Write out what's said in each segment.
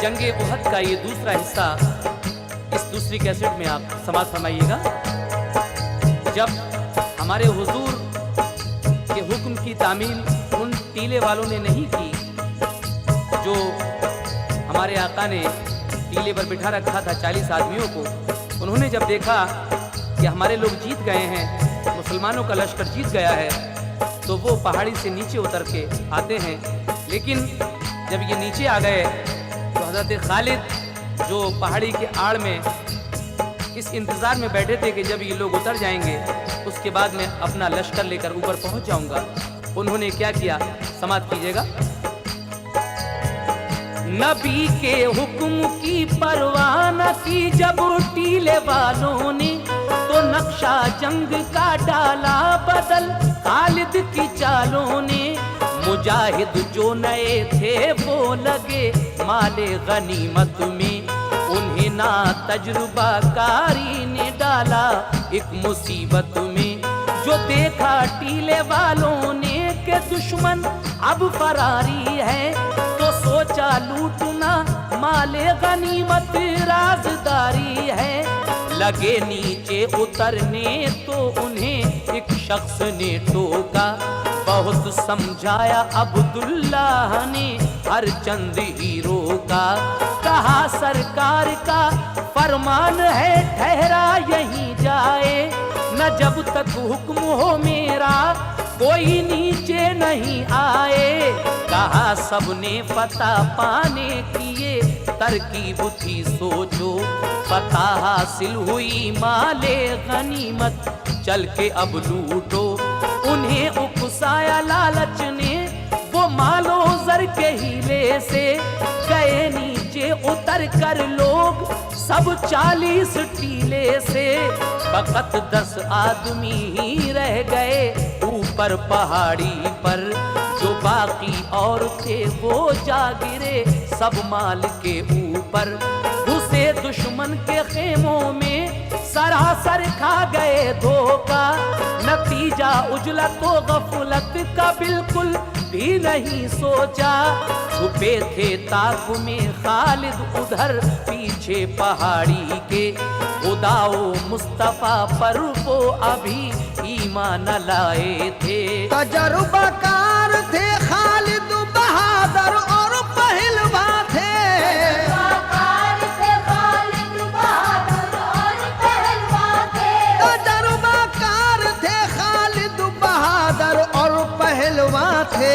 जंगे उहद का ये दूसरा हिस्सा इस दूसरी कैसेट में आप समाज फरमाइएगा। जब हमारे हुजूर के हुक्म की तामील उन टीले वालों ने नहीं की जो हमारे आका ने टीले पर बिठा रखा था 40 आदमियों को, उन्होंने जब देखा कि हमारे लोग जीत गए हैं, मुसलमानों का लश्कर जीत गया है, तो वो पहाड़ी से नीचे उतर के आते हैं। लेकिन जब ये नीचे आ गए तो हज़रत खालिद जो पहाड़ी के आड़ में इस इंतज़ार में बैठे थे कि जब ये लोग उतर जाएंगे उसके बाद मैं अपना लश्कर लेकर ऊपर पहुंच जाऊंगा, उन्होंने क्या किया, समाप्त कीजिएगा। नबी के हुक्म की परवाह न की जब टीले वालों ने, तो नक्शा जंग का डाला बदल खालिद की चालों ने। मुजाहिद जो नए थे वो लगे माले गनीमत में, उन्हें ना तजुर्बा कारी ने डाला एक मुसीबत में। जो देखा टीले वालों ने के दुश्मन अब फरारी है, तो सोचा लूटना माले गनीमत राजदारी है। लगे नीचे उतरने तो उन्हें एक शख्स ने टोका, बहुत समझाया अब्दुल्लाह ने हर चंद हीरो का। कहा सरकार का फरमान है ठहरा यहीं जाए, न जब तक हुक्म हो मेरा कोई नीचे नहीं आए। कहा सबने पता पाने की ये तरकीब थी सोचो, पता हासिल हुई माले गनीमत चल के अब लूटो। उन्हें उकसाया लालच ने वो मालो जर के हीले से, गए नीचे उतर कर लोग सब 40 टीले से। फकत 10 आदमी ही रह गए ऊपर पहाड़ी पर, जो बाकी और थे वो जा गिरे सब माल के ऊपर। घुसे दुश्मन के खेमों में सरासर खा गए धोखा, नतीजा उजलत व गफलत का बिल्कुल भी नहीं सोचा। छुपे थे ताक में खालिद उधर पीछे पहाड़ी के, खुदाओ मुस्तफा पर वो अभी ईमान लाए थे। तजुर्बाकार थे खालिद बहादुर और पहलवा थे, तजुर्बाकार थे खालिद बहादुर और पहलवा थे।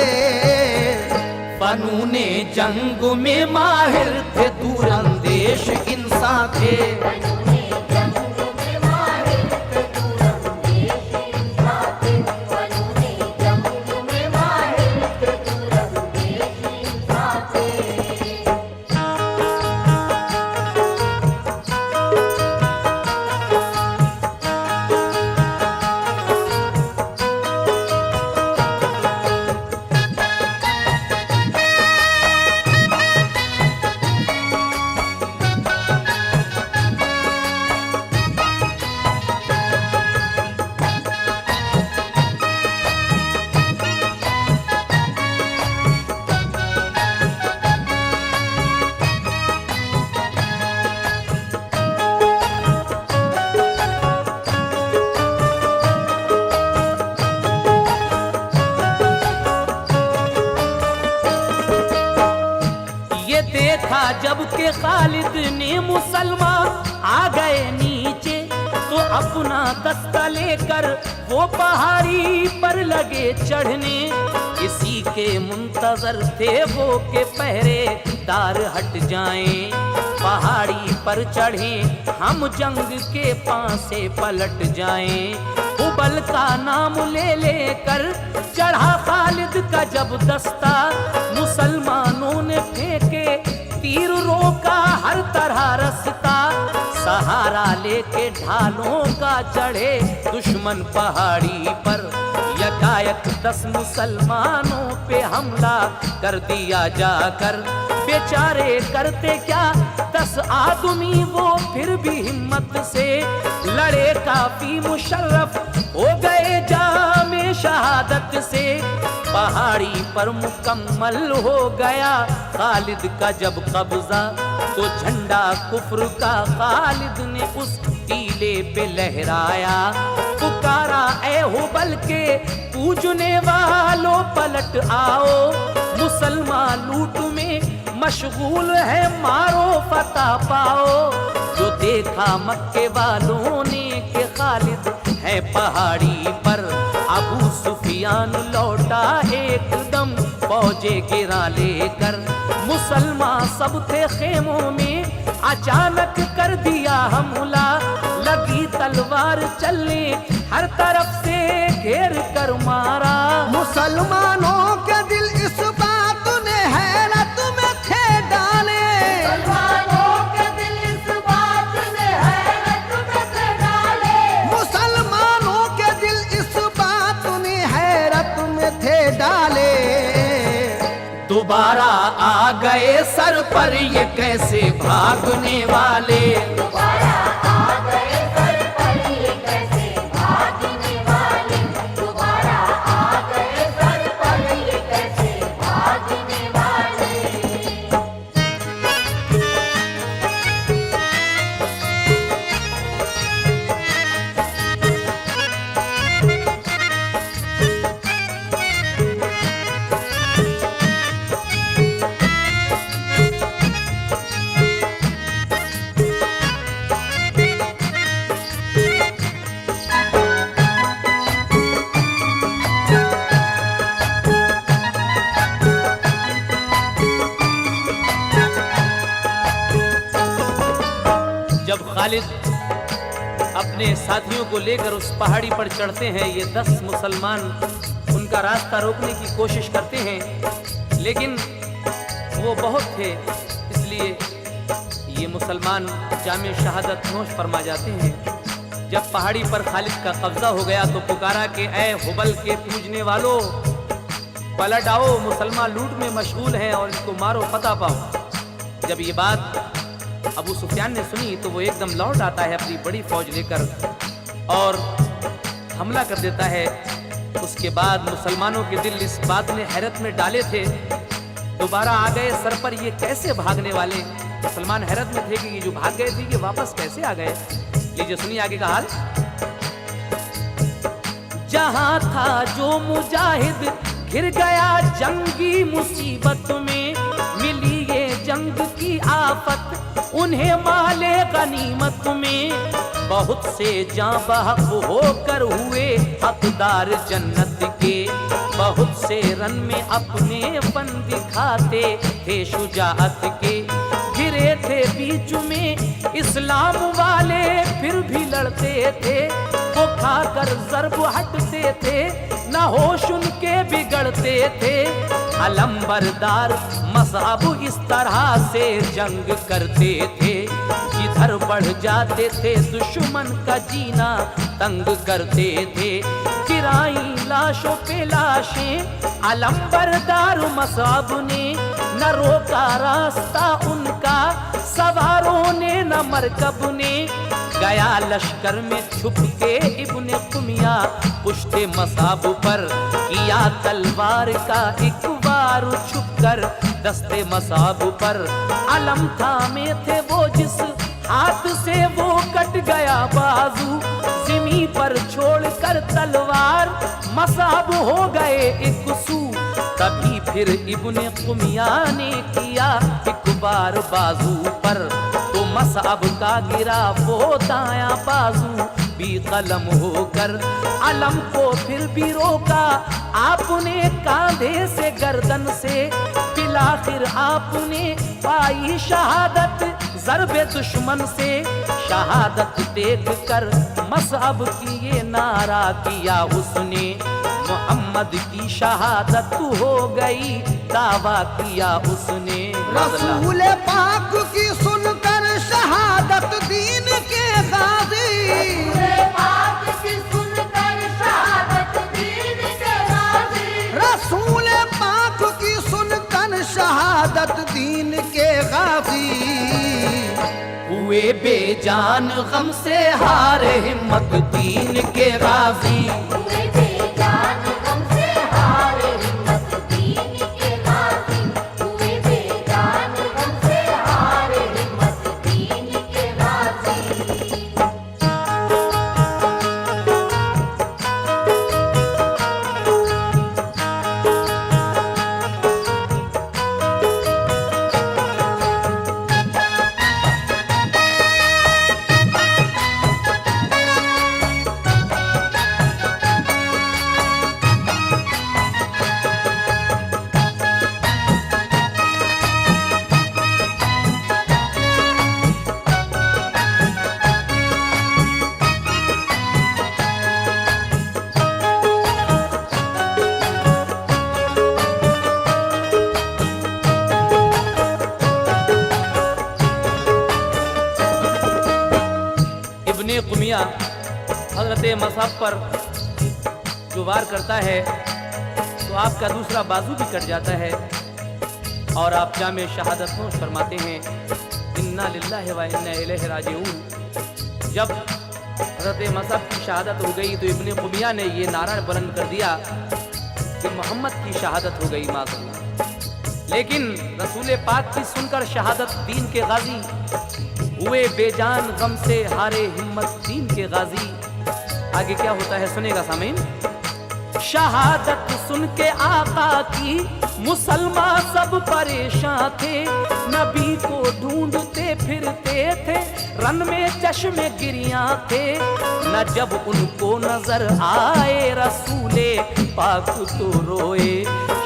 फनूने जंग में माहिर थे, दूरंदेश इंसान थे। जब के खालिद ने मुसलमान आ गए नीचे, तो अपना दस्ता लेकर वो पहाड़ी पर लगे चढ़ने। इसी के मुंतजर थे वो के पहरेदार हट जाएं। पहाड़ी पर चढ़े हम जंग के पासे पलट जाएं। हुबल का नाम ले लेकर चढ़ा खालिद का जब दस्ता, मुसलमानों ने फेंके तीर रोका हर तरह रास्ता। सहारा लेके ढालों का चढ़े दुश्मन पहाड़ी पर, यकायक 10 मुसलमानों पे हमला कर दिया जाकर। बेचारे करते क्या 10 आदमी वो फिर भी हिम्मत से लड़े, काफी मुशर्रफ हो गए जामे शहादत से पहाड़ी पर मुकम्मल हो गया खालिद का जब कब्जा, तो झंडा कुफ्र का खालिद ने उस टीले पे लहराया। पुकारा ए हुबल के पूजने वालों पलट आओ, मुसलमान लूट में मशगूल है मारो फतह पाओ। जो देखा मक्के वालों ने कि खालिद है पहाड़ी पर, अबू सुफियान लौटा एकदम फौजे गिरा लेकर। मुसलमान सब थे खेमों में, अचानक कर दिया हमला, लगी तलवार चलने हर तरफ से घेर कर मारा। मुसलमानों के दिल इस बात ने हैरत में थे डाले, मुसलमानों के दिल इस बात ने हैरत में थे डाले, मुसलमानों के दिल इस बात ने हैरत में थे डाले। दोबारा आ गए सर पर ये कैसे भागने वाले, दोबारा आ गए सर पर ये कैसे भागने वाले, दोबारा आ गए सर पर ये कैसे भागने वाले। जब खालिद अपने साथियों को लेकर उस पहाड़ी पर चढ़ते हैं, ये 10 मुसलमान उनका रास्ता रोकने की कोशिश करते हैं, लेकिन वो बहुत थे, इसलिए ये मुसलमान जामे शहादत नोश फरमा जाते हैं। जब पहाड़ी पर खालिद का कब्जा हो गया तो पुकारा कि ऐ हुबल के पूजने वालों पलट आओ, मुसलमान लूट में मशगूल हैं और इसको मारो फतह पाओ। जब ये बात अबू सुफियान ने सुनी तो वो एकदम लौट आता है अपनी बड़ी फौज लेकर और हमला कर देता है। उसके बाद मुसलमानों के दिल इस बात ने हैरत में डाले थे, दोबारा आ गए सर पर ये कैसे भागने वाले। मुसलमान हैरत में थे कि ये जो भाग गए थे ये वापस कैसे आ गए। लीजिए सुनिए आगे का हाल। जहां था जो मुजाहिद घिर गया जंगी मुसीबत में, मिली ये जंग की आफत उन्हें माले गनीमत में। बहुत से जां बहक होकर हुए हकदार जन्नत के, बहुत से रन में अपने फन दिखाते थे शुजाअत के। गिरे थे बीच में इस्लाम वाले फिर भी लड़ते थे, वो खाकर ज़र्ब हटते थे न होश उनके बिगड़ते थे। अलंबरदार मज़हब इस तरह से जंग करते थे, जिधर बढ़ जाते थे दुश्मन का जीना तंग करते थे। गिराई लाशों पे लाशें अलंबरदार मज़हब ने, न रोका रास्ता उनका सवारों ने न मरकब ने। गया लश्कर में छुप के इब्ने कुमिया पुश्ते मसाब पर, किया तलवार का एक बार छुप कर दस्ते मसाब पर। अलम थामे थे वो जिस हाथ से वो कट गया बाजू, जिमी पर छोड़कर तलवार मसाब हो गए एक सू। तभी फिर इब्ने कुमिया ने किया एक बार बाजू पर, तो मसाब का गिरा वो दाया बाजू भी कलम होकर। अलम को फिर भी रोका आपने कांधे से गर्दन से, फिर आपने पाई शहादत ज़रबे दुश्मन से। शहादत देख कर मसअब की ये नारा किया उसने, मोहम्मद की शहादत हो गई दावा किया उसने। रसूल पाक की सुनकर शहादत दीन के गाजी, रसूल पाक की सुनकर शहादत दीन के गाजी, रसूल पाक की सुनकर शहादत दीन के गाजी। हुए बेजान गम से हार हिम्मत दीन के गाजी, हुए बेजान मसहब पर जो वार करता है तो आपका दूसरा बाजू भी कट जाता है और आप जामे शहादत नोश फरमाते हैं, इन्ना लिल्लाहि व इन्ना इलैहि राजिऊन। जब हज़रत मसहब की शहादत हो गई तो इब्ने कुमिया ने ये नारा बुलंद कर दिया कि मोहम्मद की शहादत हो गई माज़अल्लाह। लेकिन रसूल पाक की सुनकर शहादत दीन के गाजी हुए बेजान, गम से हारे हिम्मत दीन के गाजी। आगे क्या होता है सुनेगा सामीन। शहादत सुन के आका की मुसलमान सब परेशान थे, नबी को ढूंढते फिरते थे, रन में चश्मे गिरियां थे, न जब उनको नजर आए रसूले पाक तो रोए।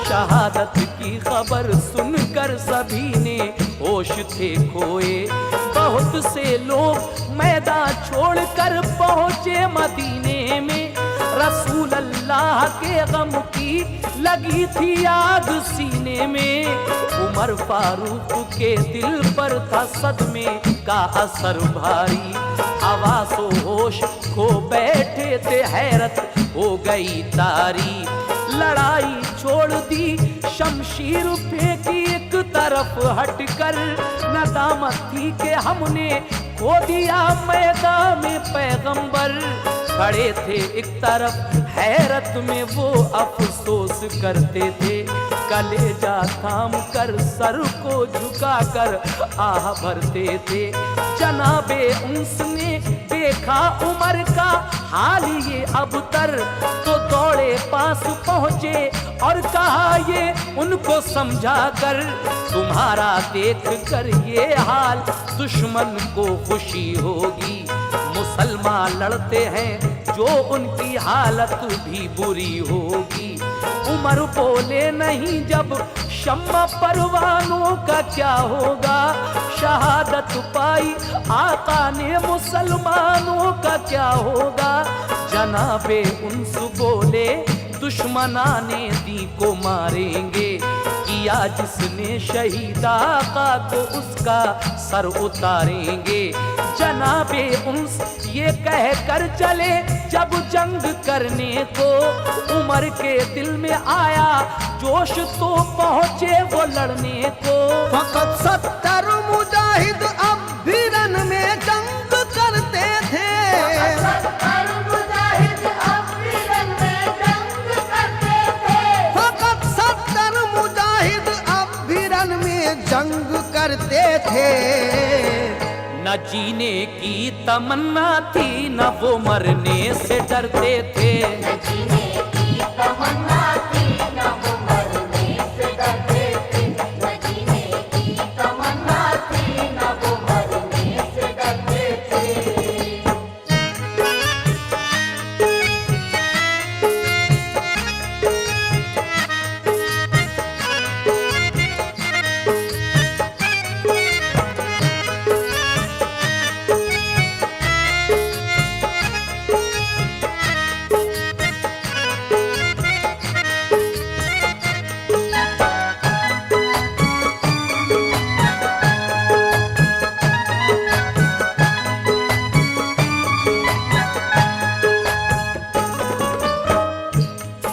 शहादत की खबर सुनकर सभी ने होश थे खोए। बहुत से लोग मैदान छोड़कर पहुंचे मदीने में, रसूल अल्लाह के गम की लगी थी आग सीने में। उमर फारूक के दिल पर था सदमे का असर भारी, हवासो होश खो बैठे थे, हैरत हो गई तारी। लड़ाई छोड़ दी, शमशीर फेंकी एक तरफ हटकर, नदामत थी कि हमने खो दिया मैदान में पैगंबर। खड़े थे एक तरफ हैरत में वो अफसोस करते थे, कलेजा थाम कर सर को झुकाकर आह भरते थे। जनाबे उसने देखा उमर का हाल ये अबतर, तो दौड़े पास पहुंचे और कहा ये उनको समझा कर, तुम्हारा देख कर ये हाल दुश्मन को खुशी होगी। मुसलमान लड़ते हैं जो उनकी हालत भी बुरी होगी। उमर बोले नहीं जब शम्मा परवानों का क्या होगा, शहादत पाई आका ने मुसलमानों का क्या होगा। जनाबे उन्स बोले दुश्मनाने दी को मारेंगे, किया जिसने शहीद आका तो उसका सर उतारेंगे। जनाबे उन्स ये कह कर चले जब जंग करने को, उमर के दिल में आया जोश तो पहुंचे वो लड़ने को। फकत 70 मुजाहिद अब भी रन में जंग करते थे, 70 मुजाहिद अब भी रन में जंग करते थे। फकत 70 मुजाहिद अब भी रन में जंग करते थे। न जीने की तमन्ना थी, न वो मरने से डरते थे। न जीने की तमन्ना थी, न वो मरने से डरते थे। न जीने की तमन्ना थी, न वो मरने से डरते थे।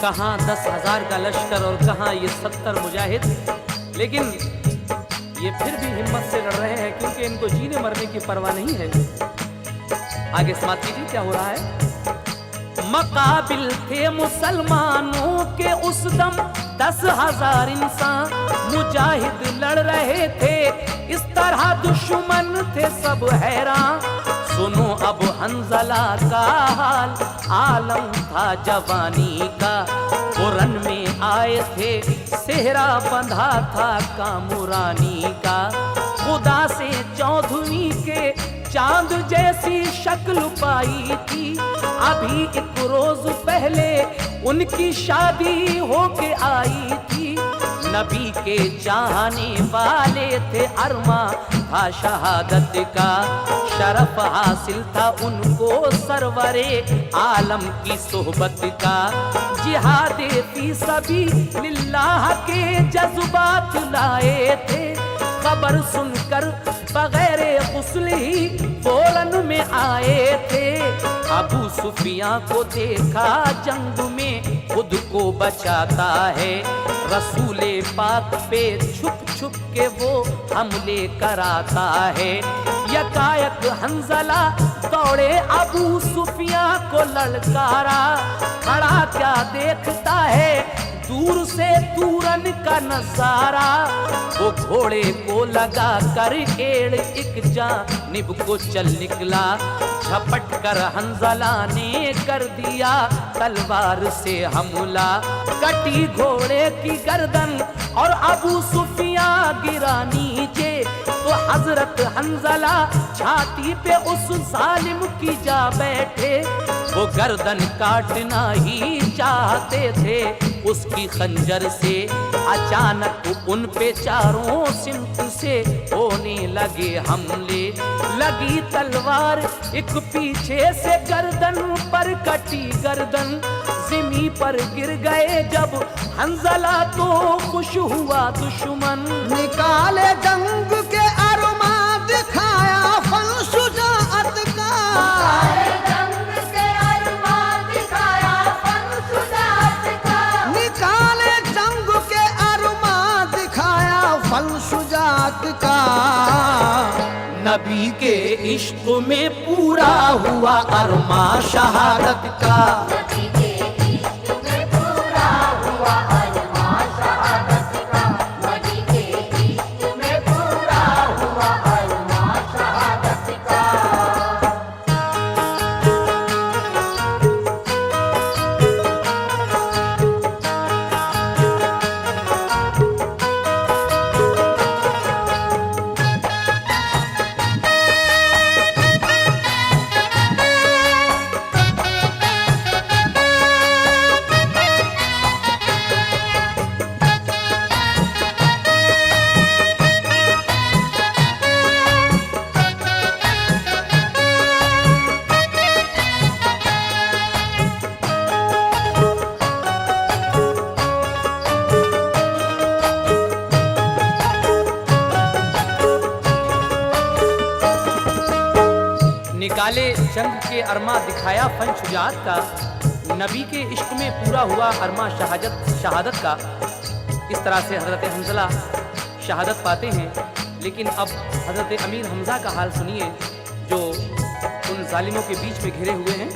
कहाँ 10,000 का लश्कर और कहाँ ये 70 मुजाहिद, लेकिन ये फिर भी हिम्मत से लड़ रहे हैं क्योंकि इनको जीने मरने की परवाह नहीं है। आगे समाप्त कीजिए क्या हो रहा है। मकाबिल थे मुसलमानों के उस दम 10,000 इंसान, मुजाहिद लड़ रहे थे इस तरह दुश्मन थे सब हैरान। सुनो अब हंजला का हाल, आलम था जवानी का, रन में आए थे सेहरा बंधा था कामुरानी का। खुदा से चौधरी के चांद जैसी शक्ल पाई थी, अभी एक रोज पहले उनकी शादी होके आई थी। नबी के चाहने वाले थे, अरमा था शहादत का, शरफ हासिल था उनको सरवरे आलम की सोहबत का। जिहादे फी सबीलिल्लाह के जज्बात लाए थे, खबर सुनकर बगैर गुस्ल ही फौरन में आए थे। अबू सुफियां को देखा जंग में खुद को बचाता है, रसूले पाक पे छुप छुप के वो हमले कराता है। यकायक हंजला दौड़े अबू सुफियां को ललकारा, खड़ा क्या देखता है दूर से तूरन का नजारा। वो घोड़े को लगा कर एड़ एक जानिब को चल निकला, झपट कर हंजला ने कर दिया तलवार से हमला। कटी घोड़े की गर्दन और अबू सुफिया गिरा नीचे, तो हजरत हंजला छाती पे उस जालिम की जा बैठे। वो गर्दन काटना ही चाहते थे उसकी खंजर से, अचानक उन पे चारों सिमत से होने लगे हमले। लगी तलवार एक पीछे से गर्दन पर कटी गर्दन, जिमी पर गिर गए जब हंजला तो खुश हुआ दुश्मन। निकाले जंग के अरमा दिखाया फन शुजाअत का, निकाले जंग के अरमा दिखाया फन शुजाअत का। नबी के इश्क में पूरा हुआ अरमा शहादत का। नबी के इश्क में पूरा हुआ अरमा शहादत का, नबी के इश्क में पूरा हुआ अरमा शहादत का। निकाले जंग के अरमा दिखाया फन शुजाअत का, नबी के इश्क में पूरा हुआ अरमा शहादत का। इस तरह से हजरत हंजला शहादत पाते हैं। लेकिन अब हजरत अमीर हमजा का हाल सुनिए जो उन जालिमों के बीच में घिरे हुए हैं।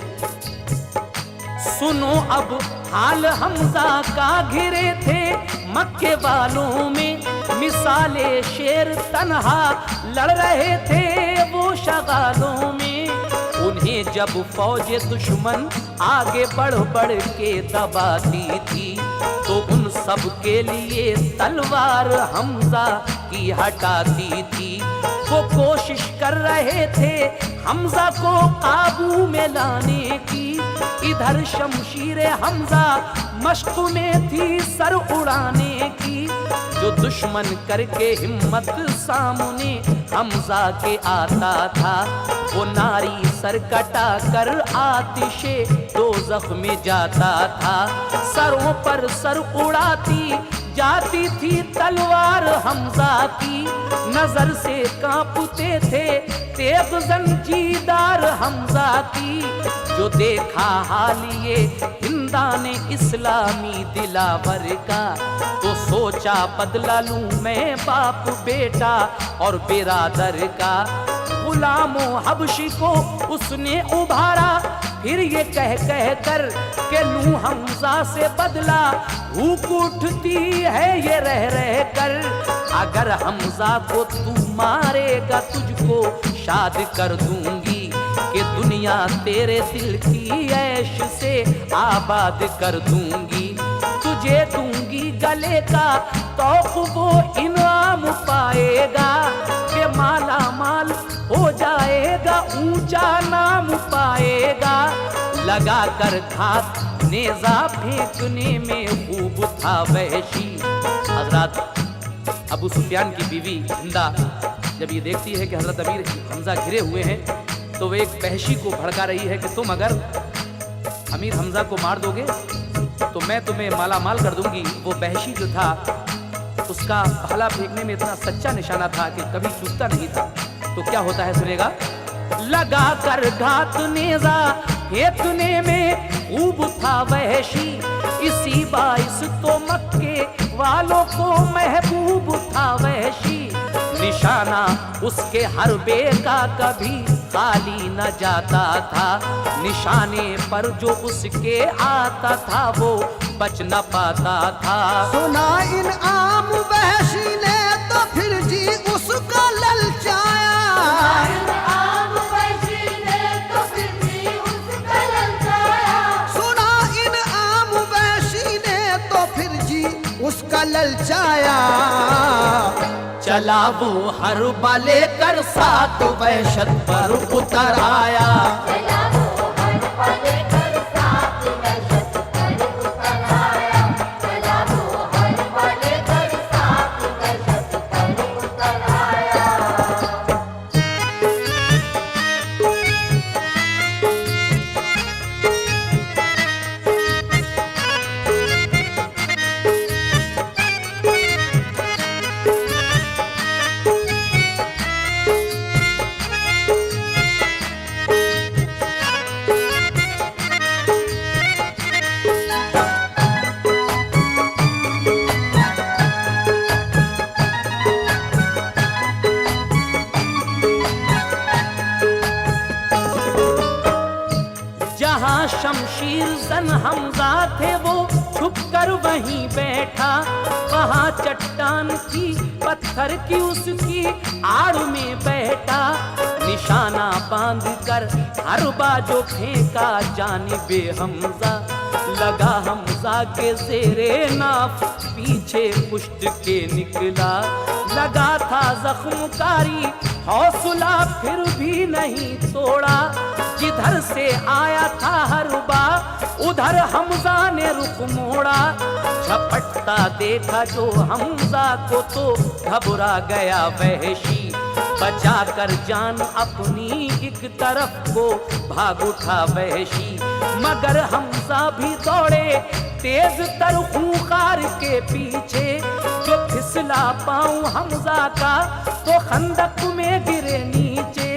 सुनो अब हाल हमजा का, घिरे थे मक्के वालों में, मिसाले शेर तन्हा लड़ रहे थे वो शगालों में। उन्हें जब फौज दुश्मन आगे बढ़ बढ़ के दबाती थी, तो उन सब के लिए तलवार हमजा की हटाती थी। वो कोशिश कर रहे थे हमजा को काबू में लाने की, इधर शमशीर हमजा मश्क में थी सर उड़ाने की। जो दुश्मन करके हिम्मत सामने हमजा के आता था, वो नारी सर कटा कर आतिशे दोज़ख में जाता था। सरों पर सर उड़ाती जाती थी तलवार हमजा की, नजर से कांपते थे तेग जंजीदार हमजा की। जो देखा हाल ये हिंदाने इस्लामी दिलावर का, तो सोचा बदला लूं मैं बाप बेटा और बिरादर का। गुलामों हबशी को उसने उभारा, फिर ये कह कह कर के लूं हमजा से बदला। भूख उठती है ये रह रह कर, अगर हमजा को तू मारेगा तुझको शाद कर दूंगी, कि दुनिया तेरे दिल की ऐश से आबाद कर दूंगी। तुझे दूंगी गले का तौक वो इनाम पाएगा, कि माला माल हो जाएगा ऊंचा नाम पाएगा। लगा कर घात नेजा फेंकने में खूब था वहशी। हजरत अबू सुफियान की बीवी हिंदा जब ये देखती है कि हजरत अमीर हमजा घिरे हुए हैं, तो वे एक वहशी को भड़का रही है कि तुम अगर अमीर हमजा को मार दोगे तो मैं तुम्हें माला माल कर दूंगी। वो वहशी जो था उसका भाला फेंकने में इतना सच्चा निशाना था कि कभी चूकता नहीं था। तो क्या होता है सुनेगा। लगा कर घात नेजा फेंकने में खूब था वहशी, इसी बाइस तो मक्के वालों को महबूब था वहशी। निशाना उसके हरबे का कभी खाली न जाता था, निशाने पर जो उसके आता था वो बच न पाता था। सुना इन आम वहशी ने तो फिर जी उसका ललचाया। आम वहशी ने तो फिर भी उसका ललचाया। सुना इन आम वहशी ने तो फिर जी उसका ललचाया। चला वो हर बाले कर सात वहशत पर उतर आया। चला वो हर पले कर साथ वहशत पर उतर आया। चला वो हर पले कर साथ वहशत पर उतर आया। जहाँ शमशीर जन हमजा थे वो छुप कर वहीं बैठा, वहाँ चट्टान की पत्थर की उसकी आड़ में बैठा। निशाना बांध कर हर बाजो फेंका जानिबे हमजा, लगा हमजा के जेरे नाफ पीछे पुष्ट के निकला। लगा था जख्मकारी हौसला फिर भी नहीं तोड़ा, जिधर से आया था हरबा उधर हमजा ने रुख मोड़ा। झपटता देखा जो हमजा को तो घबरा गया वहशी, बचा कर जान अपनी एक तरफ को भाग उठा वहशी। मगर हमजा भी दौड़े तेज तर खूंखार के पीछे, जो फिसला पाऊं हमजा का तो खंदक में गिरे नीचे।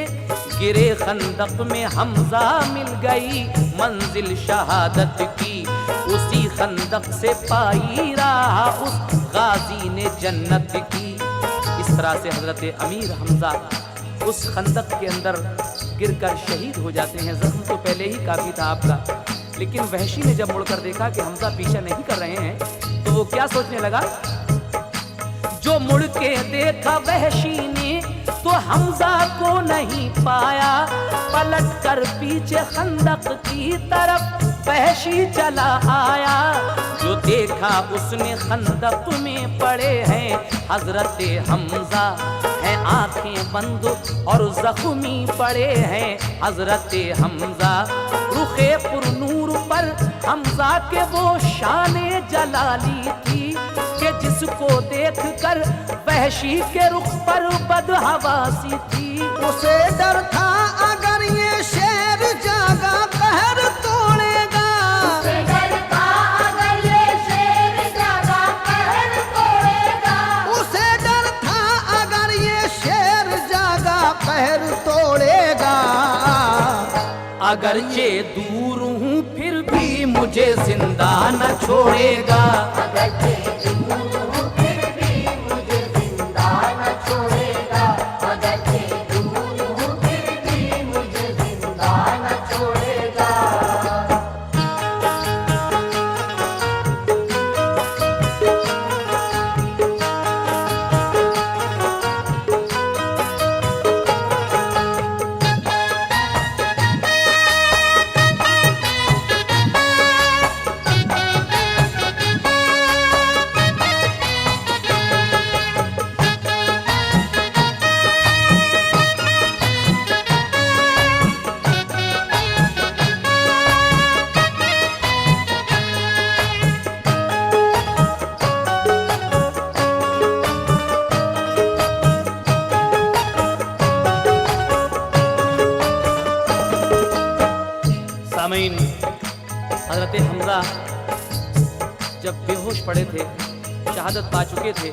गिरे खंदक में हमजा मिल गई मंजिल शहादत की, उसी खंदक से पाई रहा उस गाजी ने जन्नत की। इस तरह से हजरत अमीर हमजा उस खंदक के अंदर गिरकर शहीद हो जाते हैं। जख्म तो पहले ही काफी था आपका, लेकिन वहशी ने जब मुड़कर देखा कि हमजा पीछा नहीं कर रहे हैं तो वो क्या सोचने लगा। जो मुड़ के देखा वहशी ने तो हमजा को नहीं पाया, पलट कर पीछे खंदक की तरफ वहशी चला आया। जो देखा उसने खंदक में पड़े हैं हजरत हमजा, हैं आंखें बंद और जख्मी पड़े हैं हजरत हमजा। रुखे पुरनूर पर हमजा के वो शाने जलाली थी कि जिसको देख कर वहशी के रुख पर बदहवासी थी। उसे डर था अगर ये शेर जागा कहर तोड़ेगा। उसे डर था अगर ये शेर जागा कहर तोड़ेगा। उसे डर था अगर ये शेर जागा कहर तोड़ेगा। अगरचे दूर हूँ फिर भी मुझे जिंदा न छोड़ेगा। अगरचे दूर हूँ फिर भी मुझे जिंदा न छोड़ेगा। अगरचे दूर हूँ फिर भी मुझे जिंदा न छोड़ेगा। सामीन, हजरत हमजा जब बेहोश पड़े थे, शहादत पा चुके थे,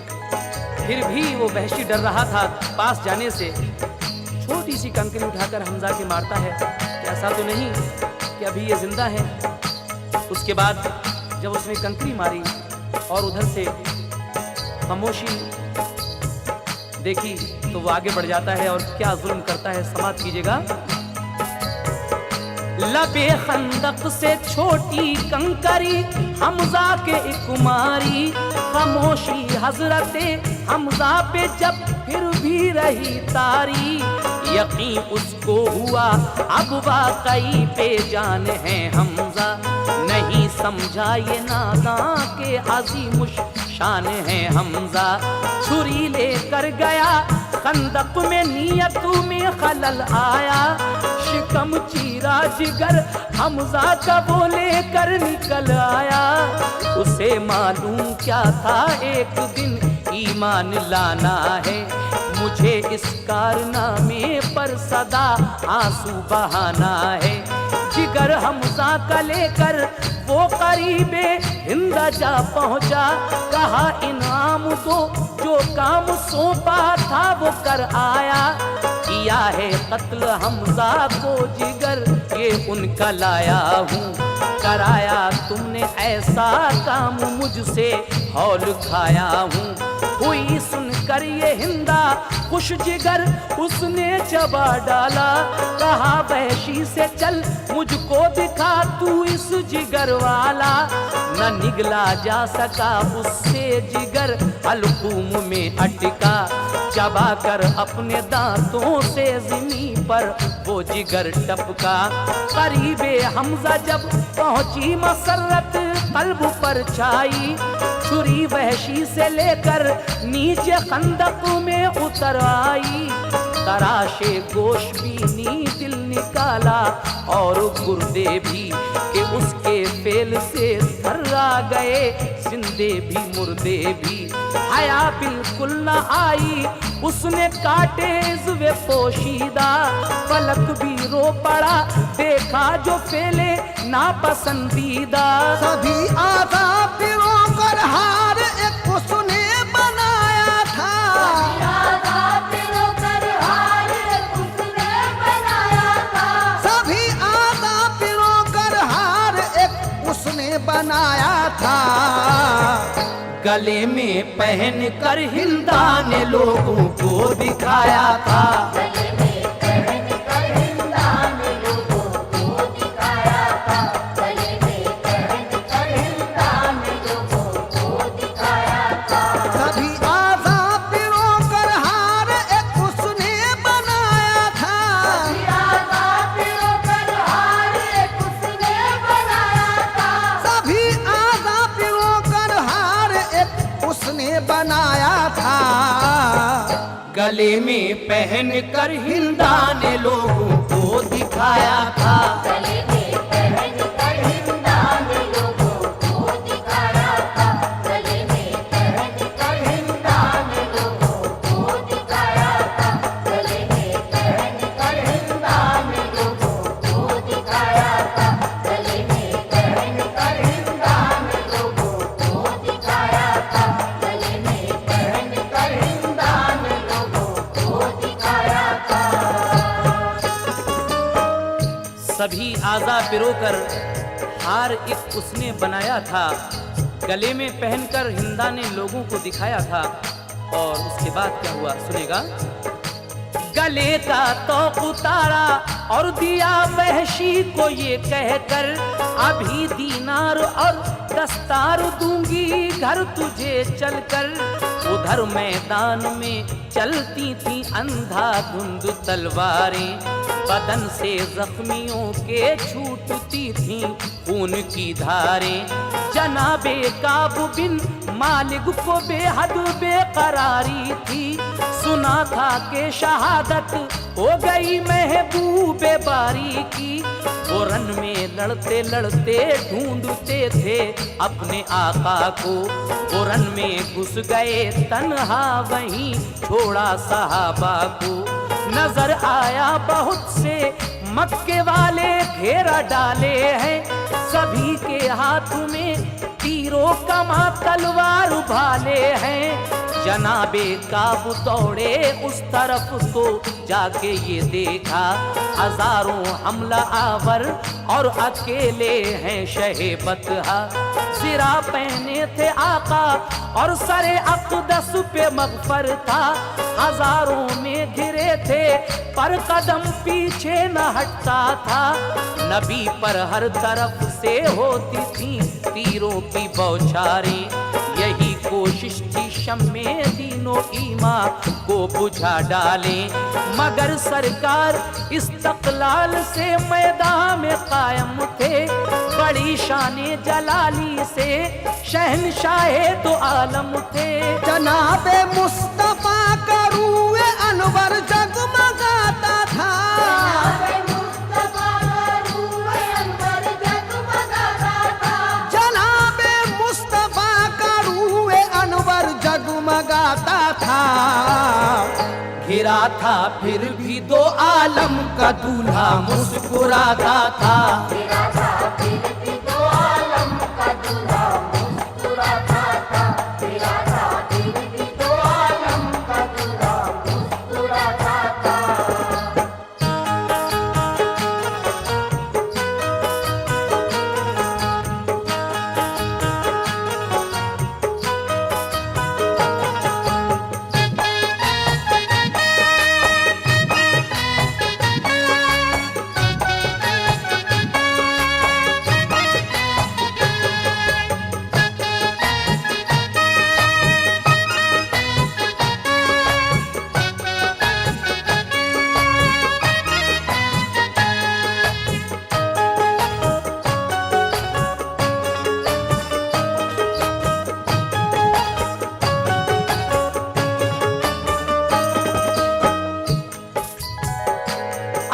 फिर भी वो वहशी डर रहा था पास जाने से। छोटी सी कंकरी उठाकर हमजा के मारता है कि ऐसा तो नहीं कि अभी ये जिंदा है। उसके बाद जब उसने कंकरी मारी और उधर से खामोशी देखी तो वो आगे बढ़ जाता है और क्या जुल्म करता है, समाप्त कीजिएगा। लबे खंदक से छोटी कंकरी हमजा के एक मारी, खामोशी हजरते हमजा पे जब फिर भी रही तारी, यकीन उसको हुआ अब वाकई पे जान है हमजा, नहीं समझा ये नादां के अजीम शान है हमजा। छुरी लेकर गया खंदक में नियत में खलल आया, शिकम चीरा जिगर हमजा का वो लेकर निकल आया। उसे मालूम क्या था एक दिन ईमान लाना है, मुझे इस कारनामे पर सदा आंसू बहाना है। जिगर हमजा का लेकर वो करीबे हिंद जा पहुंचा, कहा इनाम दो जो काम सौंपा था वो कर आया। किया है कत्ल हमजा को जिगर ये उनका लाया हूँ, कराया तुमने ऐसा काम मुझसे हौल खाया हूँ। हुई सुनकर ये हिंदा खुश जिगर उसने चबा डाला, कहा वहशी से चल मुझको दिखा तू इस जिगर वाला। न निगला जा सका उससे जिगर हलकूम में अटका, चबा कर अपने दांतों से ज़मीन पर वो जिगर टपका। करीबे हमजा जब पहुंची मसरत कल्ब पर छाई, छुरी वहशी से लेकर नीचे खंदक में उतर आई। तराशे गोश बीनी दिल निकाला और गुर्दे भी, कि उसके फेल से थर्रा गए जिंदे भी मुर्दे भी। हया बिल्कुल न आई उसने काटे इज़्वे पोशीदा, पलक भी रो पड़ा देखा जो फेले नापसंदीदा। सभी आजाद कर हार एक उसने बनाया था, सभी आजाद कर हार एक उसने बनाया था। गले में पहन कर हिंदा ने लोगों को दिखाया था, सभी आजाद कर हार एक उसने बनाया था, सभी आजाद कर हार एक उसने बनाया था। गले में पहन कर हिंदा ने लोगों को दिखाया था। सभी आज़ा पिरोकर हार एक उसने बनाया था, गले में पहनकर हिंदा ने लोगों को दिखाया था। और उसके बाद क्या हुआ सुनेगा। गले का तौक उतारा और दिया वहशी को ये कहकर, अभी दीनार और दस्तार दूंगी घर तुझे चलकर। उधर मैदान में चलती थी अंधाधुंध तलवारें, बदन से जख्मियों के छूटती थी खून की धारें। जनाबे काबू बिन मालिक को बेहद बेकरारी थी, सुना था कि शहादत हो गई महबूबे बारी की। वो रन में लड़ते लड़ते ढूंढते थे अपने आका को, वो रन में घुस गए तन्हा वहीं छोड़ा सहाबा को। नजर आया बहुत से मक्के वाले घेरा डाले हैं, सभी के हाथ में तीरों कमा तलवार उभाले हैं। जनाबे काबू दौड़े उस तरफ तो जाके ये देखा, हजारों हमला आवर और अकेले हैं शहे बतहा। सिरा पहने थे आका और सरे अक़दस पे मग़फ़र था, हजारों में घिरे थे पर कदम पीछे न हटता था। नबी पर हर तरफ से होती थी तीरों की बौछारें, यही कोशिश थी शम्मे दीनो ईमा को बुझा डालें। मगर सरकार इस्तक़लाल से मैदान में कायम थे, बड़ी शाने जलाली से शहनशाहे दो आलम थे। जनाबे मुस्तफा का रूए अनवर जगमगाता था, जनाबे मुस्तफा का रूए अनवर जगमगाता था। घिरा था फिर भी दो आलम का दूल्हा मुस्कुराता था।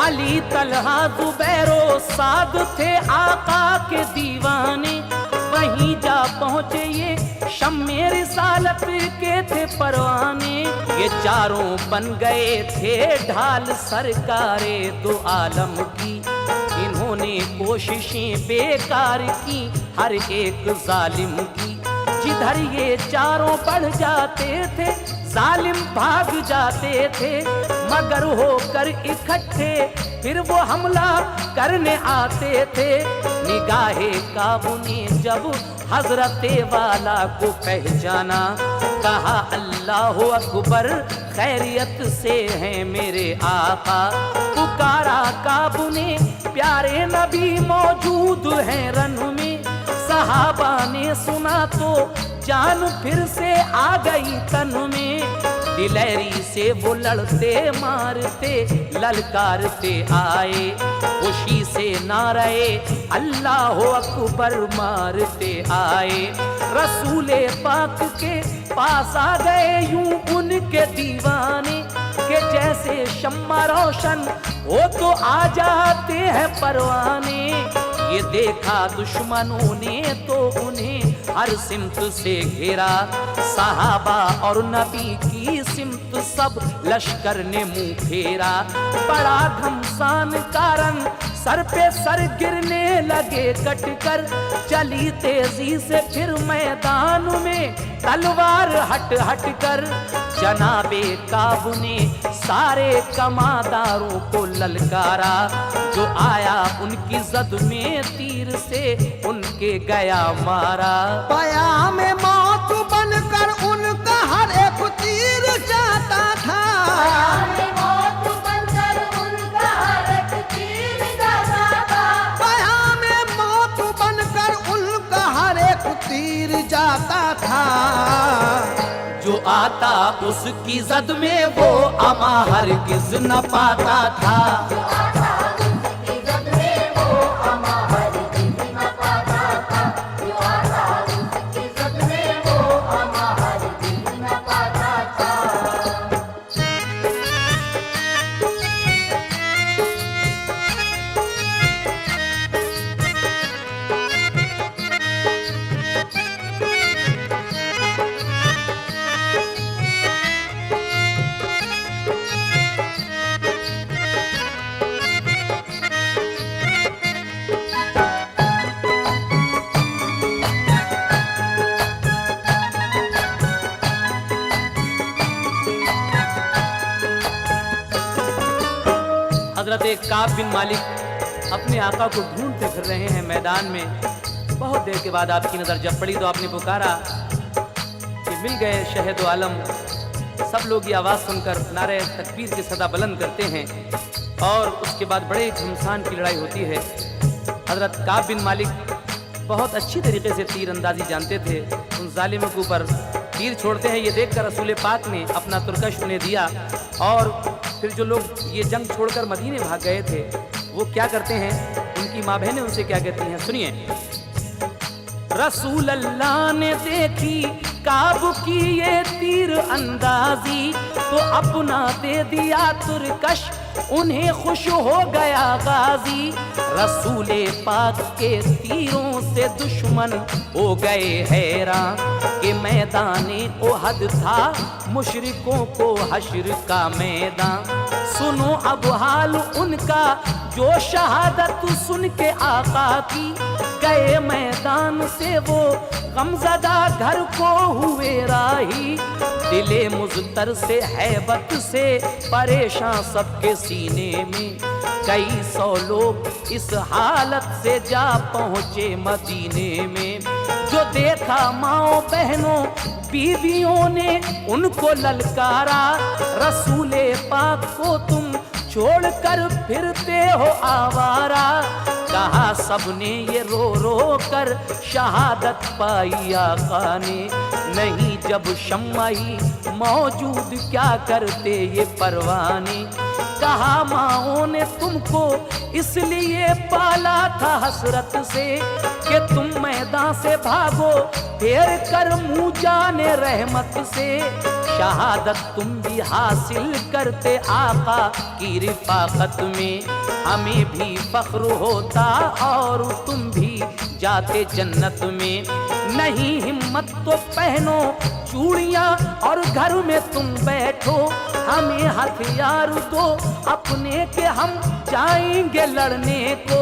अली तलहा जुबैरो साद थे आका के दीवाने, वहीं जा पहुँचे ये शम्मे रिसालत के थे परवाने। ये चारों बन गए थे ढाल सरकारे दो आलम की, इन्होंने कोशिशें बेकार की हर एक जालिम की। जिधर ये चारों बढ़ जाते थे जालिम भाग जाते थे, मगर होकर इकट्ठे फिर वो हमला करने आते थे। निगाहे काबू ने जब हजरते वाला को पहचाना, कहा अल्लाह अकबर खैरियत से हैं मेरे आका। पुकारा काबू ने प्यारे नबी मौजूद हैं रन में, सहाबा ने सुना तो जान फिर से आ गई तन में। दिलेरी से वो लड़ते मारते ललकारते आए, खुशी से नारे अल्लाह अकबर मारते आए। रसूले पाक के पास आ गए यूं उनके दीवाने, के जैसे शम्मा रोशन हो तो आ जाते हैं परवाने। ये देखा दुश्मनों ने तो उन्हें हर सिमत से घेरा, सहाबा और नबी की सिमत सब लश्कर ने मुंह फेरा। बड़ा घमसान कारण सर पे सर गिरने लगे कटकर, चली तेजी से फिर मैदान में तलवार हट हट कर। जनाबे काबू ने सारे कमादारों को ललकारा, जो आया उनकी जद में तीर से उनके गया मारा। पया में मौत बनकर उनका हर एक तीर जाता था, पया में मौत बनकर उनका हर एक तीर जाता था। जो आता उसकी जद में वो अमा हरगिज न पाता था। हजरत काब बिन मालिक अपने आका को ढूंढते फिर रहे हैं मैदान में। बहुत देर के बाद आपकी नज़र जब पड़ी तो आपने पुकारा कि मिल गए शहीद आलम। सब लोग ये आवाज़ सुनकर नारे तकबीर की सदा बुलंद करते हैं और उसके बाद बड़े घमसान की लड़ाई होती है। हजरत काब बिन मालिक बहुत अच्छी तरीके से तीर अंदाजी जानते थे। उन जालिमों के ऊपर तीर छोड़ते हैं, ये देखकर रसूल पाक ने अपना तुरकश उन्हें दिया। और फिर जो लोग ये जंग छोड़कर मदीने भाग गए थे वो क्या करते हैं, उनकी माँ बहनें उनसे क्या कहती हैं, सुनिए। रसूल अल्लाह ने देखी काब की ये तीर अंदाजी, तो अपना दे दिया तुरकश, उन्हें खुश हो गया गाजी। रसूले पाक के तीरों से दुश्मन हो गए हैरान, कि मैदाने ओहद था मुशरिकों को हश्र का मैदान। सुनो अब हाल उनका जो शहादत सुन के आका की, गए मैदान से वो गमज़दा घर को हुए राही। दिले मुज़तर से हैबत से परेशान सबके सीने में, कई सौ लोग इस हालत से जा पहुँचे मदीने में। जो देखा माओ बहनों बीवियों ने उनको ललकारा, रसूले पाक को तुम छोड़कर फिरते हो आवारा। कहा सबने ये रो रो कर शहादत पाई आका ने, नहीं जब शम्मा ही मौजूद क्या करते ये परवाने। कहा माओ ने तुमको इसलिए पाला था हसरत से, कि तुम मैदान से भागो फेर कर मुँह जाने रहमत से। शहादत तुम भी हासिल करते आका की रिफाकत में, हमें भी फख्र होता और तुम भी जाते जन्नत में। नहीं हिम्मत तो पहनो चूड़ियाँ और घर में तुम बैठो, हमें हथियार दो अपने के हम जाएंगे लड़ने को।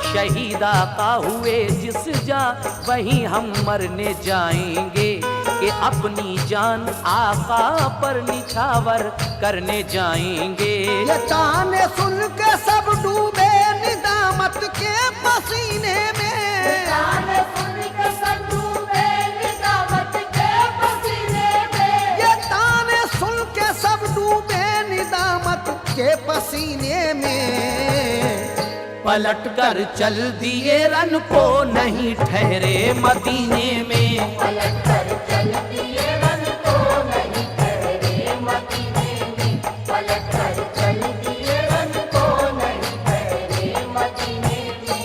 शहीद आका हुए जिस जा वहीं हम मरने जाएंगे, कि अपनी जान आका पर निछावर करने जाएंगे। ये ताने सुन के सब डूबे निदामत के पसीने में। ताने सुन के सब डूबे निदामत के पसीने में। ये ताने सुन के सब डूबे निदामत के पसीने में। पलट कर चल दिए रन को नहीं ठहरे मदीने में। पलट कर चल दिए रन को नहीं ठहरे मदीने में। पलट कर चल दिए रन को नहीं ठहरे मदीने में।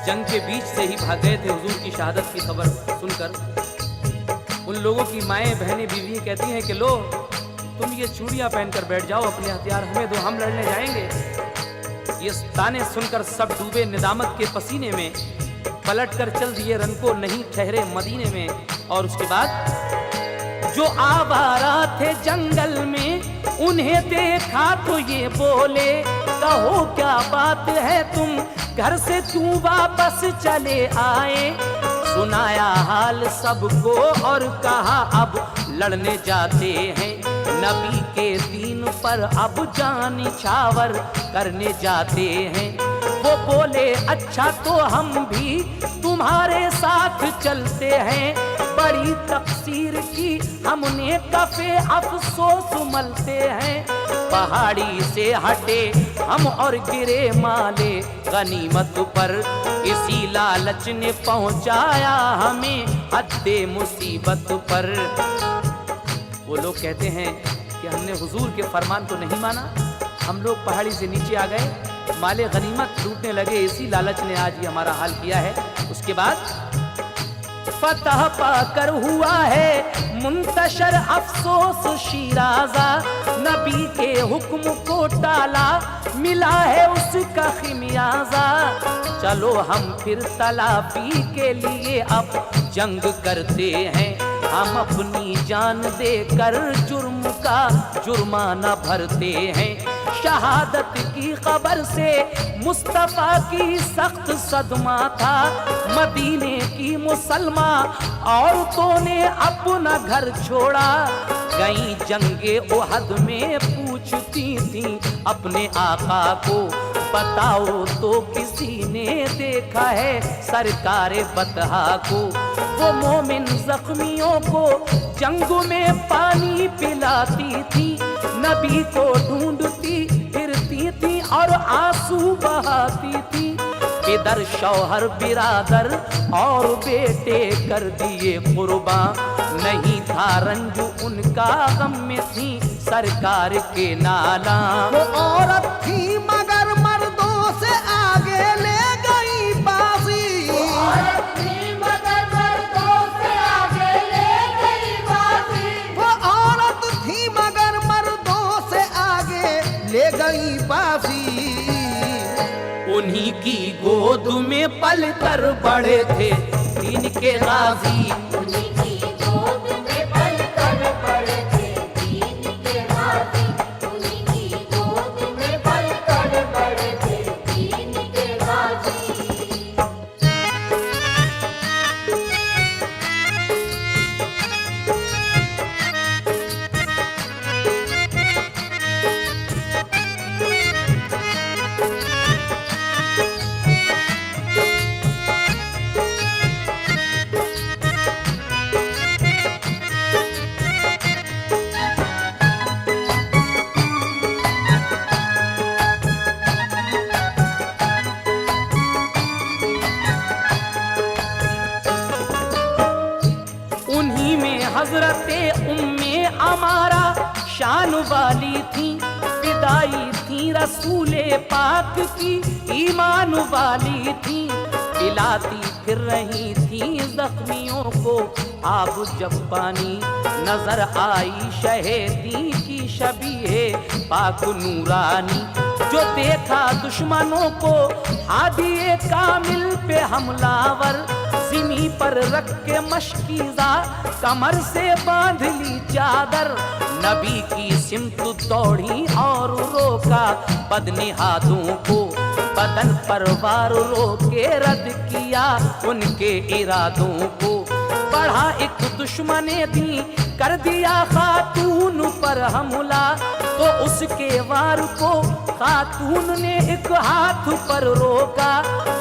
जंग के बीच से ही भाग गए थे हुजूर की शहादत की खबर सुनकर, उन लोगों की माएँ बहनें बीवी कहती हैं कि लो तुम ये चूड़ियाँ पहनकर बैठ जाओ, अपने हथियार हमें दो, हम लड़ने जाएंगे। ये ताने सुनकर सब डूबे निदामत के पसीने में, पलट कर चल दिए रन को नहीं ठहरे मदीने में। और उसके बाद जो आवारा थे जंगल में उन्हें देखा तो ये बोले, कहो क्या बात है तुम घर से क्यों वापस चले आए। सुनाया हाल सबको और कहा अब लड़ने जाते हैं, नबी के दीन पर अब जान निछावर करने जाते हैं। वो बोले अच्छा तो हम भी तुम्हारे साथ चलते हैं, बड़ी तकसीर की हमने कफे अफसोस मलते हैं। पहाड़ी से हटे हम और गिरे माले गनीमत पर, इसी लालच ने पहुंचाया हमें हद्दे मुसीबत पर। वो लोग कहते हैं कि हमने हुजूर के फरमान को नहीं माना, हम लोग पहाड़ी से नीचे आ गए, माले गनीमत लूटने लगे, इसी लालच ने आज ये हमारा हाल किया है। उसके बाद फतह पाकर हुआ है मुंतशर अफसोस शिराजा, नबी के हुक्म को टाला मिला है उसका खिमियाजा। चलो हम फिर तलाफी के लिए अब जंग करते हैं, हम अपनी जान देकर जुर्म का जुर्माना भरते हैं। शहादत की खबर से मुस्तफा की सख्त सदमा था, मदीने की मुसलमा औरतों ने अपना घर छोड़ा। गई जंगे ओहद में पूछती थी अपने आका को, बताओ तो किसी ने देखा है सरकार बतहा को। वो मोमिन जख्मियों को जंग में पानी पिलाती थी, नबी को ढूंढती फिरती थी और आंसू बहाती थी। इधर शौहर बिरादर और बेटे कर दिए कुर्बान, नहीं था रंजू उनका गम में थी सरकार के नाला। वो औरत थी मगर मर्दों से आगे ले गई बाजी, औरत थी मगर मर्दों से आगे ले गई बाजी। वो औरत थी मगर मर्दों से आगे ले गई बाजी। उन्हीं की गोद में पल कर बड़े थे दीन के गाजी। उन्हीं की गोद में पल कर बड़े थे दीन के गाजी। उन्हीं की गोद में पल कर बड़े थे दीन के गाजी। उन्हीं में हजरते उम्मे अमारा शान वाली थी, फिदाई थी रसूले पाक की ईमान वाली थी। पिलाती फिर रही थी जख्मियों को आब जब पानी, नजर आई शहेदी की शबीहे पाक नूरानी। जो देखा दुश्मनों को हादिए कामिल पे हमलावर, जिमी पर रख के मशकीजा कमर से बांध ली चादर। नबी की सिमत दौड़ी और रोका बदनिहादों को, बदन पर वार रोके रद्द किया उनके इरादों को। बढ़ा एक दुश्मने दी कर दिया खातून पर हमला, तो उसके वार को खातून ने एक हाथ पर रोका।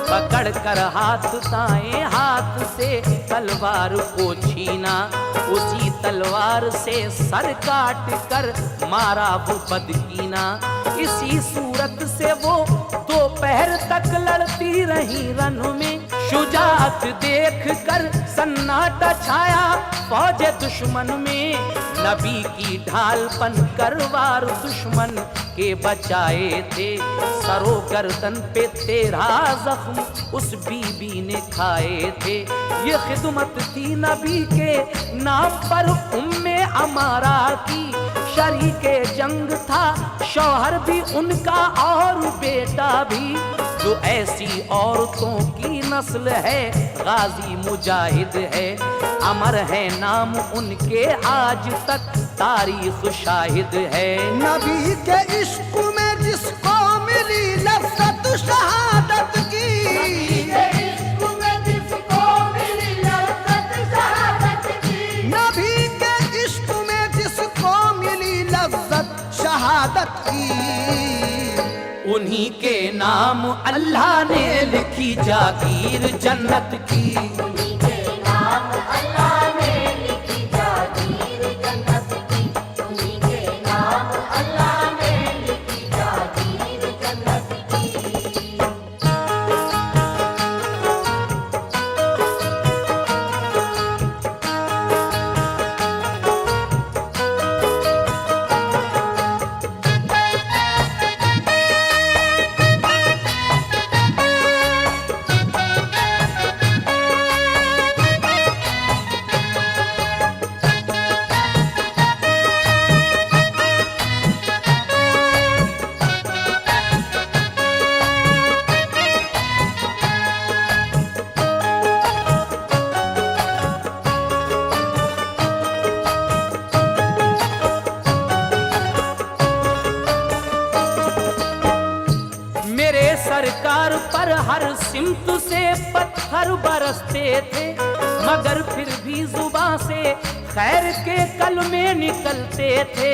पकड़ कर हाथ दाएं हाथ से तलवार को छीना, उसी तलवार से सर काट कर मारा वो बदकीना। इसी सूरत से वो दोपहर तक लड़ती रही रन में, शुजाअत देख कर सन्नाटा छाया फौज दुश्मन में। नबी की ढाल पन करवार दुश्मन के बचाए थे, सरो गर्दन पे 13 जख्म उस बीबी ने खाए थे। ये खिदमत थी नबी के नाम पर उम्मे अमारा की, शरीके जंग था शौहर भी उनका और बेटा भी। जो ऐसी औरतों की नस्ल है गाजी मुजाहिद है, अमर है नाम उनके आज तक तारीख शाहिद है। नबी के इश्क में जिसको मिली लज़्ज़त शहादत की, नबी के इश्क में जिसको मिली लज़्ज़त शहादत की। नबी के इश्क में जिसको मिली लज़्ज़त शहादत की। उन्हीं के नाम अल्लाह ने लिखी जागीर जन्नत की। उन्हीं के नाम अल्लाह ने लिखी जागीर जन्नत की। उन्हीं के नाम अल्लाह ने लिखी जागीर जन्नत की। हर सिमत से पत्थर बरसते थे, मगर फिर भी जुबां से खैर के कलमे निकलते थे।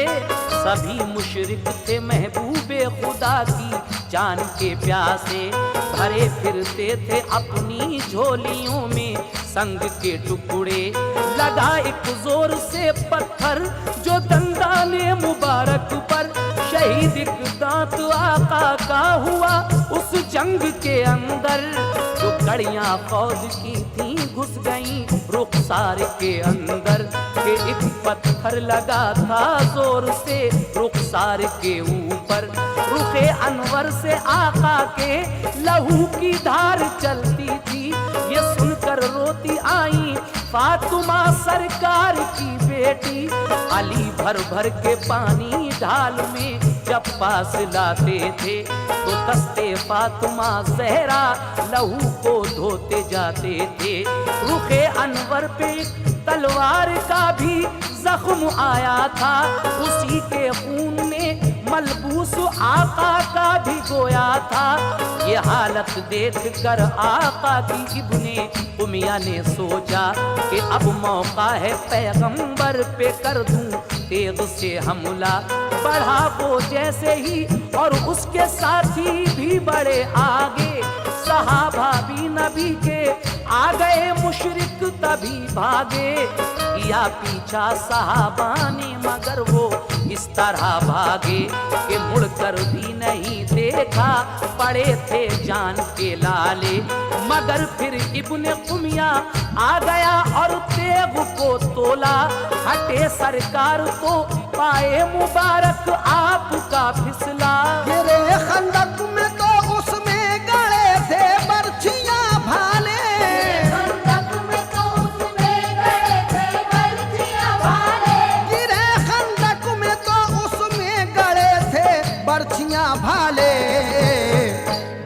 सभी मुशरिक थे महबूबे खुदा की जान के प्यासे, भरे फिरते थे अपनी झोलियों में संग के टुकड़े। लगा एक जोर से पत्थर जो दंदाने मुबारक पर, शहीद एक दांत आका का हुआ उस जंग के अंदर। जो कड़ियां फौज की थी घुस गईं रुखसार के अंदर, के एक पत्थर लगा था जोर से रुखसार के ऊपर। रुखे अनवर से आका के लहू की धार चलती थी, ये सुनकर रोती आई फातिमा सरकार की बेटी। अली भर भर के पानी ढाल में जब पास लाते थे, तो दस्ते फातिमा जहरा लहू को धोते जाते थे। रुखे अनवर पे तलवार का भी जख्म आया था, उसी के खून में मलबूस आका का भी गोया था। ये हालत देख कर आका की इब्ने उमिया ने सोचा कि अब मौका है पैगंबर पे कर दूं तेग से हमला। बढ़ा वो जैसे ही और उसके साथी भी बड़े आगे, सहाबा भी नबी के आ गए मुशरिक तभी भागे। किया पीछा सहाबा ने मगर वो इस तरह भागे कि मुड़कर भी नहीं देखा, पड़े थे जान के लाले। मगर फिर इब्ने उमिया आ गया और तेग को तोला। हटे सरकार तो पाए मुबारक आपका फिसला। गिरे खंदक में तो उसमें गड़े थे बर्छियां भाले। खंदक में तो उसमें गए थे बर्छियां भाले। गिरे खंदक में तो उसमें गड़े थे बर्छियां भाले।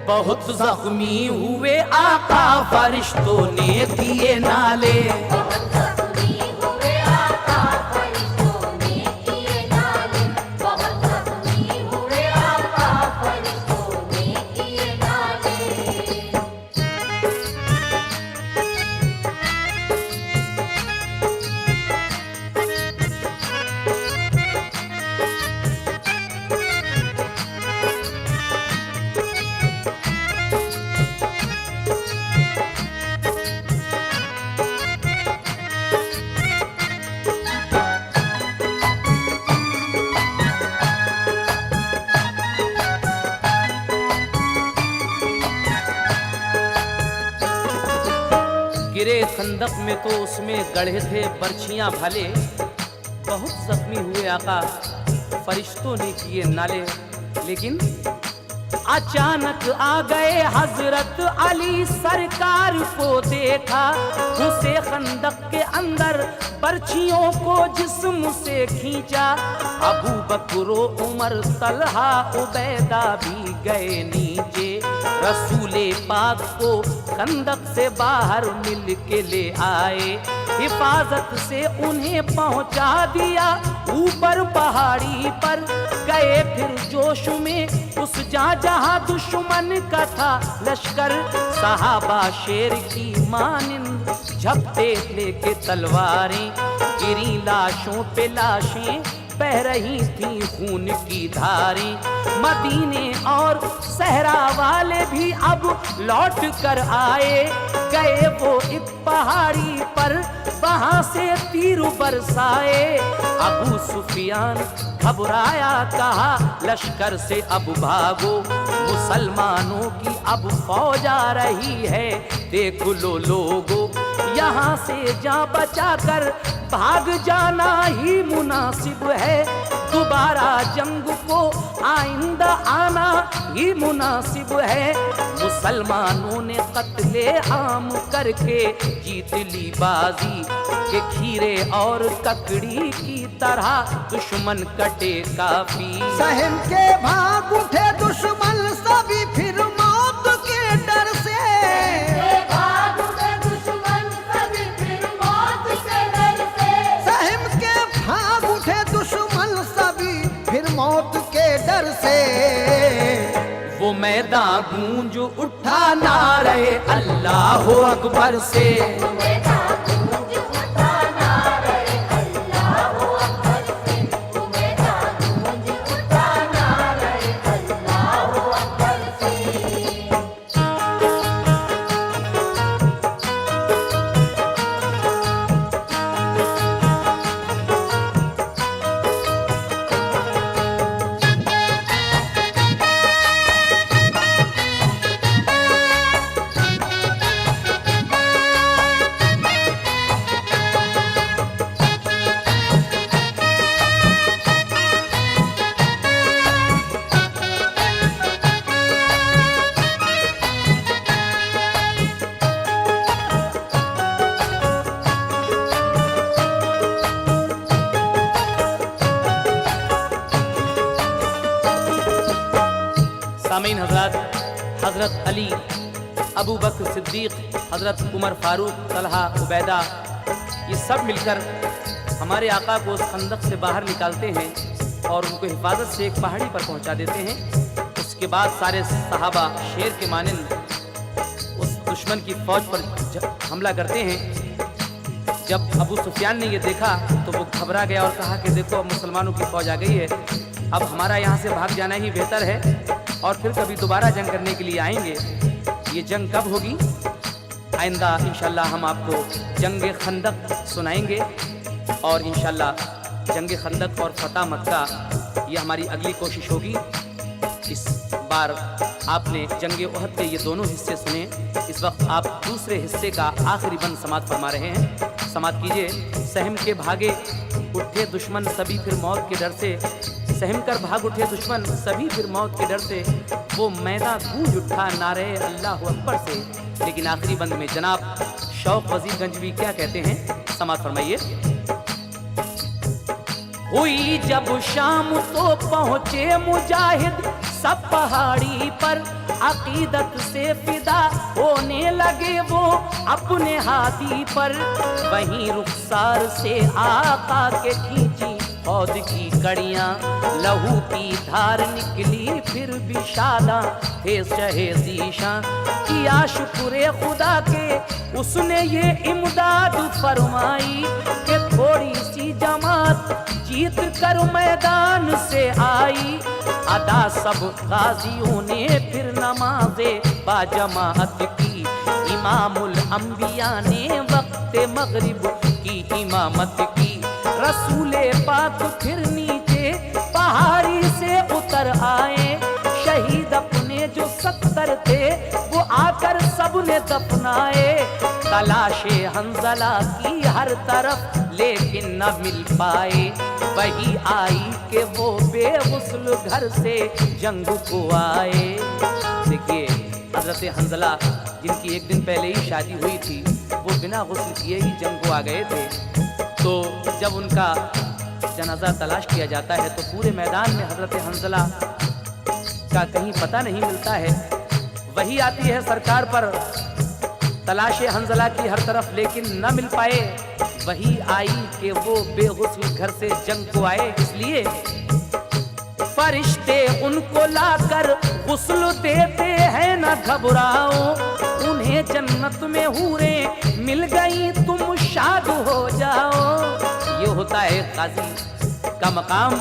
बहुत जख्मी हुए आका फरिश्तों ने दिए नाले। बहुत जख्मी हुए आका फरिश्तों ने किए नाले। बहुत जख्मी हुए आका फरिश्तों ने किए नाले। गिरे खंदक में तो उसमें गढ़े थे बर्छियां भाले। बहुत जख्मी हुए आका फरिश्तों ने किए नाले। लेकिन अचानक आ गए हजरत अली सरकार को देखा, घुसे खंदक के अंदर बर्छियों को जिस्म से खींचा। अबू बकर उमर तलहा उबैदा भी गए नीचे, रसूले पाक को खंदक से बाहर मिल के ले आए। हिफाजत से उन्हें पहुंचा दिया ऊपर पहाड़ी पर। गए फिर जोश में उस जहां दुश्मन का था लश्कर। सहाबा शेर की मानिंद झपटे लेके तलवारें, गिरी लाशों पे लाशें बह रही थी खून की धारें। मदीने और सहरा वाले भी अब लौट कर आए। गए वो एक पहाड़ी पर, वहां से तीर बरसाए। अबू सुफियान घबराया, कहा लश्कर से अब भागो, मुसलमानों की अब फौज आ रही है, देख लो लोगो। यहाँ से जा बचा कर भाग जाना ही मुनासिब है। दोबारा जंग को आइंदा आना ही मुनासिब है। मुसलमानों ने कत्ले आम करके जीत ली बाजी, के खीरे और ककड़ी की तरह दुश्मन कटे काफी। सहम के भाग उठे दुश्मन सभी फिर मौत के डर से। भाग उठे दुश्मन सभी फिर मौत के डर से। सहम के भाग उठे दुश्मन सभी फिर मौत के डर से। वो वो मैदान गूंज उठा नारे अल्लाह अकबर से। मैदान गूंज उठा नारे अल्लाह अकबर से, मैदान गूंज उठा नारे अल्लाह अकबर से। सामीन हजरत, हजरत अली, अबू बकर सिद्दीक, हजरत उमर फारूक, तलहा, उबैदा, ये सब मिलकर हमारे आका को उस खंदक से बाहर निकालते हैं और उनको हिफाजत से एक पहाड़ी पर पहुंचा देते हैं। उसके बाद सारे सहाबा शेर के मानिंद उस दुश्मन की फौज पर हमला करते हैं। जब अबू सुफियान ने ये देखा तो वो घबरा गया और कहा कि देखो अब मुसलमानों की फौज आ गई है, अब हमारा यहाँ से भाग जाना ही बेहतर है और फिर कभी दोबारा जंग करने के लिए आएंगे। ये जंग कब होगी? आइंदा इंशाल्लाह हम आपको जंग खंदक सुनाएंगे और इंशाल्लाह जंग खंदक और फतह मक्का ये हमारी अगली कोशिश होगी। इस बार आपने जंग उहद के ये दोनों हिस्से सुने। इस वक्त आप दूसरे हिस्से का आखिरी बंद समात फरमा रहे हैं। समात कीजिए। सहम के भागे उठे दुश्मन सभी फिर मौत के डर से, सहम कर भाग उठे दुश्मन सभी फिर मौत के डर से, वो मैदान गूंज उठा नारे अल्लाह अकबर से। लेकिन आखिरी बंद में जनाब शौक वजीर गंजवी क्या कहते हैं, समात फरमाइए। हुई जब शाम तो पहुंचे मुजाहिद सब पहाड़ी पर, अकीदत से फिदा होने लगे वो अपने हाथी पर। वहीं रुखसार से आका के खींची फौज की कड़ियां, लहू की धार निकली फिर भी शादा थे शहे ज़ीशां। किया शुक्र खुदा के उसने ये इमदाद फरमाई कि थोड़ी सी जमात जीत कर मैदान से आई। अदा सब गाजियों ने फिर नमाज़े बाजमात की, इमामुल अंबिया ने वक्त मगरिब की इमामत की। रसूले पाक फिर नीचे पहाड़ी से उतर आए, शहीद अपने जो 70 थे वो आकर सबने दफनाए। तलाशे हंजला की हर तरफ लेकिन न मिल पाए, वही आई कि वो बेगुस्ल घर से जंग को आए। देखिए हजरत हंजला जिनकी एक दिन पहले ही शादी हुई थी, वो बिना गुस्ल किए ही जंग को आ गए थे। तो जब उनका जनाजा तलाश किया जाता है तो पूरे मैदान में हजरत हंजला का कहीं पता नहीं मिलता है। वही आती है सरकार पर तलाशे हंजला की हर तरफ लेकिन न मिल पाए। वही आई कि वो बेगुस्ल घर से जंग को आए। इसलिए फरिश्ते उनको लाकर गुस्ल देते हैं, न घबराओ उन्हें जन्नत में हूरें मिल गई तुम शाद हो जाओ। ये होता है काजी का मकाम।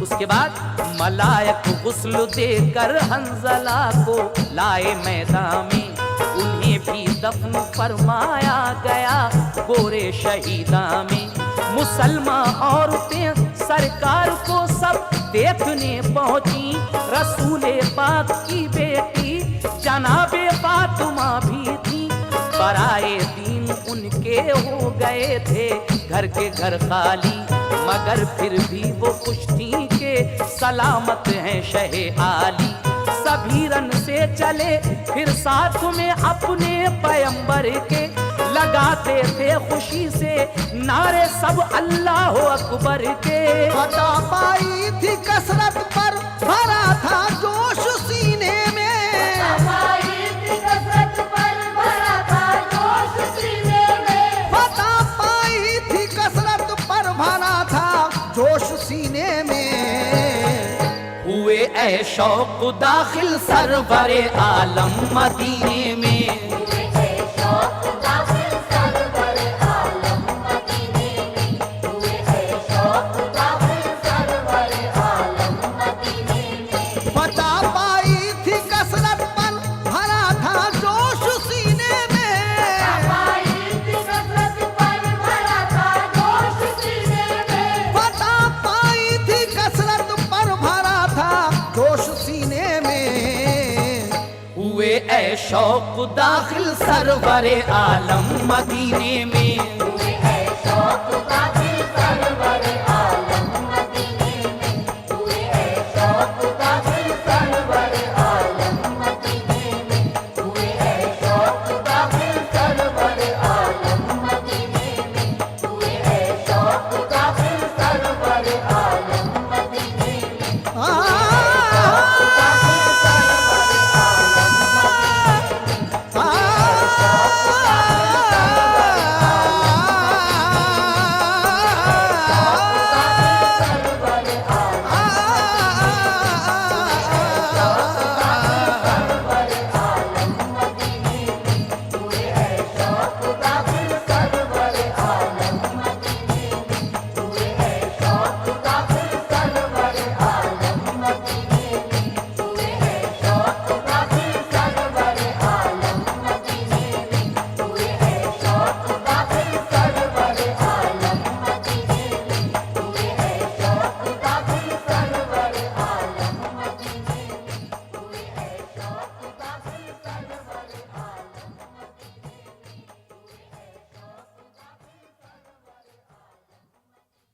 उसके बाद मलायक गुस्ल देकर हंजला को लाए मैदान में, उन्हें भी दफन फरमाया गया गोरे शहीदा में। मुसलमान औरतें सरकार को सब देखने पहुंची, रसूले पाक की बेटी जनाबे फातिमा भी थी। बराए दीन उनके हो गए थे घर के घर खाली, मगर फिर भी वो खुश थी के सलामत हैं शहे आली। सभी रन से चले फिर साथ में अपने पैगंबर के, लगाते थे खुशी से नारे सब अल्लाह अकबर के। फतह पाई थी कसरत पर भरा था जोश सीने में, पाई थी कसरत पर भरा था जोश सीने में। फतह पाई थी कसरत पर भरा था जोश सीने में। हुए ऐ शौक दाखिल सरवरे आलम मदीने में। हुए है शौक दाखिल सरवर आलम मदीने में, हुए है शौक दाखिल सरवर आलम मदीने में। फता पाई थी कसरत पर भरा था जोश सीने में। पाई थी कसरत पर भरा था जोश सीने में। फता पाई थी कसरत पर भरा था जोश सीने में। हुए ऐ शौक दाखिल सरवरे आलम मदीने में। हुए है शौक दाखिल